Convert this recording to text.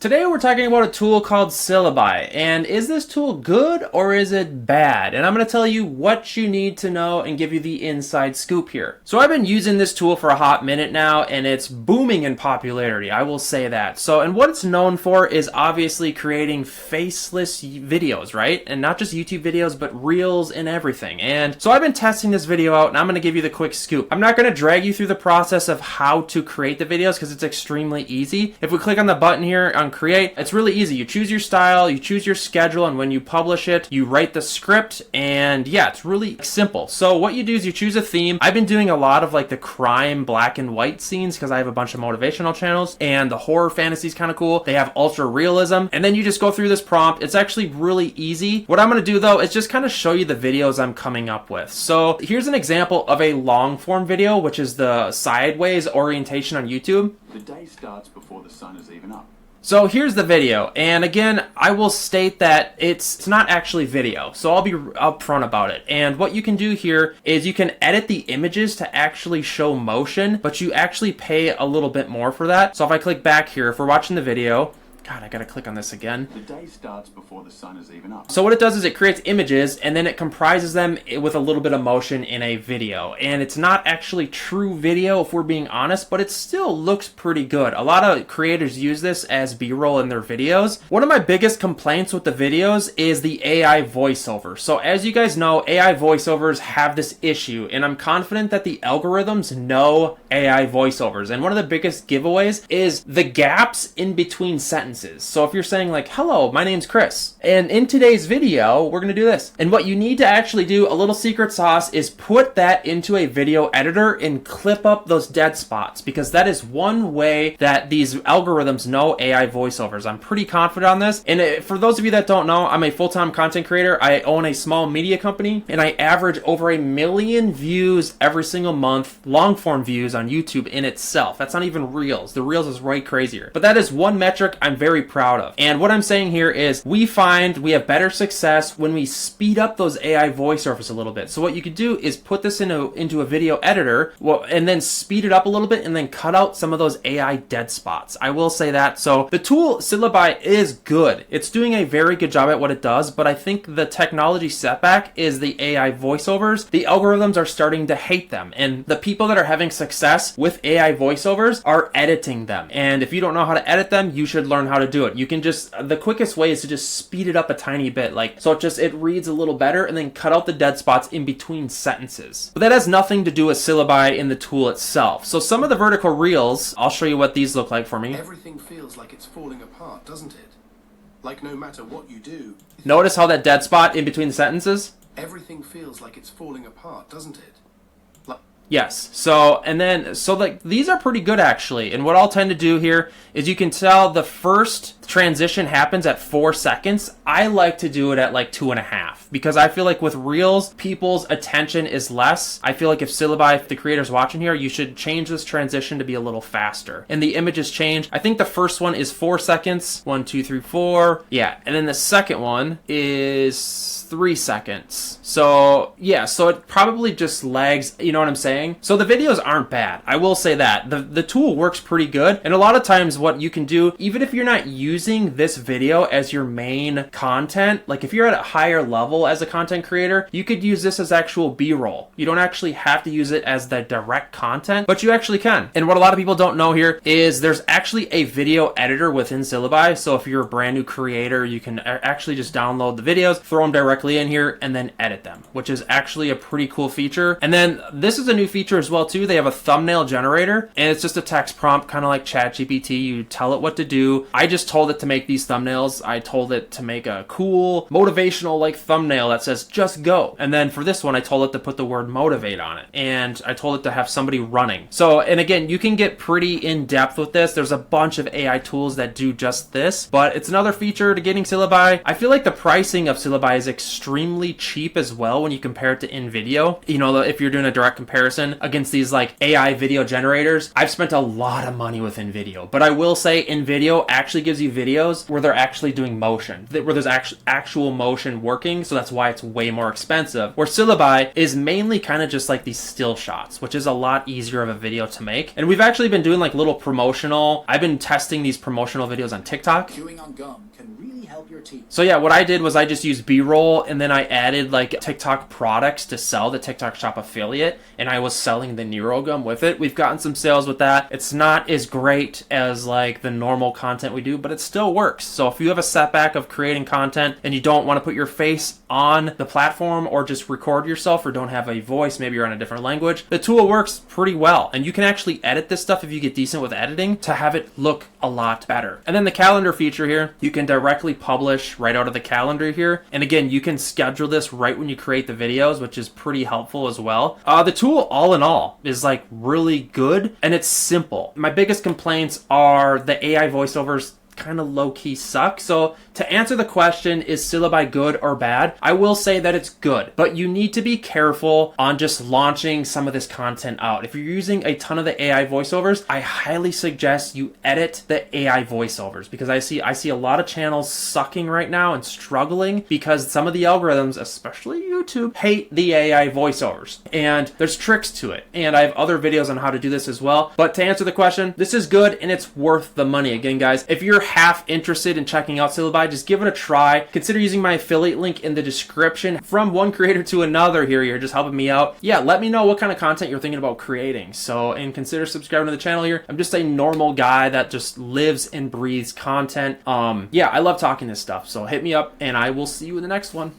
Today we're talking about a tool called Syllaby, and is this tool good or is it bad? And I'm going to tell you what you need to know and give you the inside scoop here. So I've been using this tool for a hot minute now, and it's booming in popularity, I will say that. And what it's known for is obviously creating faceless videos, right? And not just YouTube videos, but reels and everything. And so I've been testing this video out, and I'm going to give you the quick scoop. I'm not going to drag you through the process of how to create the videos because it's extremely easy. If we click on the button here on create, it's really easy. You choose your style, you choose your schedule, and when you publish it, you write the script, and yeah, it's really simple. So what you do is you choose a theme. I've been doing a lot of like the crime black and white scenes because I have a bunch of motivational channels, and the horror fantasy is kind of cool. They have ultra realism, and then you just go through this prompt. It's actually really easy. What I'm going to do though is just kind of show you the videos I'm coming up with. So here's an example of a long form video, which is the sideways orientation on YouTube. The day starts before the sun is even up. So here's the video, and again, I will state that it's not actually video, so I'll be upfront about it. And what you can do here is you can edit the images to actually show motion, but you actually pay a little bit more for that. So if I click back here, if we're watching the video, God, I gotta click on this again. The day starts before the sun is even up. So what it does is it creates images and then it comprises them with a little bit of motion in a video. And it's not actually true video if we're being honest, but it still looks pretty good. A lot of creators use this as B-roll in their videos. One of my biggest complaints with the videos is the AI voiceover. So as you guys know, AI voiceovers have this issue, and I'm confident that the algorithms know AI voiceovers. And one of the biggest giveaways is the gaps in between sentences. So if you're saying like, hello, my name's Chris, and in today's video, we're going to do this. And what you need to actually do, a little secret sauce, is put that into a video editor and clip up those dead spots, because that is one way that these algorithms know AI voiceovers. I'm pretty confident on this. And for those of you that don't know, I'm a full-time content creator. I own a small media company, and I average over 1 million views every single month, long-form views on YouTube in itself. That's not even Reels. The Reels is way crazier. But that is one metric I'm very proud of. And what I'm saying here is we find we have better success when we speed up those AI voiceovers a little bit. So what you could do is put this into a video editor, and then speed it up a little bit, and then cut out some of those AI dead spots. I will say that. So the tool Syllaby is good. It's doing a very good job at what it does, but I think the technology setback is the AI voiceovers. The algorithms are starting to hate them, and the people that are having success with AI voiceovers are editing them. And if you don't know how to edit them, you should learn how to do it. You can just, the quickest way is to just speed it up a tiny bit, so it reads a little better, and then cut out the dead spots in between sentences. But that has nothing to do with Syllaby in the tool itself. So some of the vertical reels, I'll show you what these look like for me. Everything feels like it's falling apart, doesn't it? Like no matter what you do. Notice how that dead spot in between the sentences? Everything feels like it's falling apart, doesn't it? Yes. So these are pretty good actually. And what I'll tend to do here is you can tell the first transition happens at 4 seconds. I like to do it at like 2.5, because I feel like with Reels, people's attention is less. I feel like if Syllaby, if the creator's watching here, you should change this transition to be a little faster. And the images change. I think the first one is 4 seconds. 1, 2, 3, 4. Yeah. And then the second one is 3 seconds. So yeah, so it probably just lags, you know what I'm saying? So the videos aren't bad. I will say that. The tool works pretty good. And a lot of times what you can do, even if you're not using this video as your main content, like if you're at a higher level as a content creator, you could use this as actual B-roll. You don't actually have to use it as the direct content, but you actually can. And what a lot of people don't know here is there's actually a video editor within Syllaby. So if you're a brand new creator, you can actually just download the videos, throw them directly in here, and then edit them, which is actually a pretty cool feature. And then this is a new feature as well too. They have a thumbnail generator, and it's just a text prompt, kind of like ChatGPT. You tell it what to do. I just told it to make these thumbnails. I told it to make a cool motivational like thumbnail that says just go. And then for this one, I told it to put the word motivate on it, and I told it to have somebody running. So, and again, you can get pretty in depth with this. There's a bunch of AI tools that do just this, but it's another feature to getting Syllaby. I feel like the pricing of Syllaby is extremely cheap as well when you compare it to InVideo. You know, if you're doing a direct comparison against these like AI video generators, I've spent a lot of money with InVideo, but I will say InVideo actually gives you videos where they're actually doing motion, where there's actual motion working, so that's why it's way more expensive. Where Syllaby is mainly kind of just like these still shots, which is a lot easier of a video to make. And we've actually been doing like little promotional, I've been testing these promotional videos on TikTok. Chewing on gum can really help your teeth. So yeah, what I did was I just used B-roll, and then I added like TikTok products to sell the TikTok Shop affiliate, and I was selling the NeuroGum with it. We've gotten some sales with that. It's not as great as like the normal content we do, but it still works. So if you have a setback of creating content and you don't want to put your face on the platform or just record yourself or don't have a voice, maybe you're on a different language, the tool works pretty well. And you can actually edit this stuff if you get decent with editing to have it look a lot better. And then the calendar feature here, you can directly publish right out of the calendar here. And again, you can schedule this right when you create the videos, which is pretty helpful as well. The tool, all in all, is like really good, and it's simple. My biggest complaints are the AI voiceovers kind of low-key suck. So to answer the question, is Syllaby good or bad? I will say that it's good, but you need to be careful on just launching some of this content out. If you're using a ton of the AI voiceovers, I highly suggest you edit the AI voiceovers, because I see a lot of channels sucking right now and struggling because some of the algorithms, especially YouTube, hate the AI voiceovers, and there's tricks to it. And I have other videos on how to do this as well. But to answer the question, this is good and it's worth the money. Again, guys, if you're half interested in checking out Syllaby, just give it a try. Consider using my affiliate link in the description. From one creator to another here, you're just helping me out. Yeah, let me know what kind of content you're thinking about creating. So, and consider subscribing to the channel here. I'm just a normal guy that just lives and breathes content. Yeah, I love talking this stuff. So hit me up and I will see you in the next one.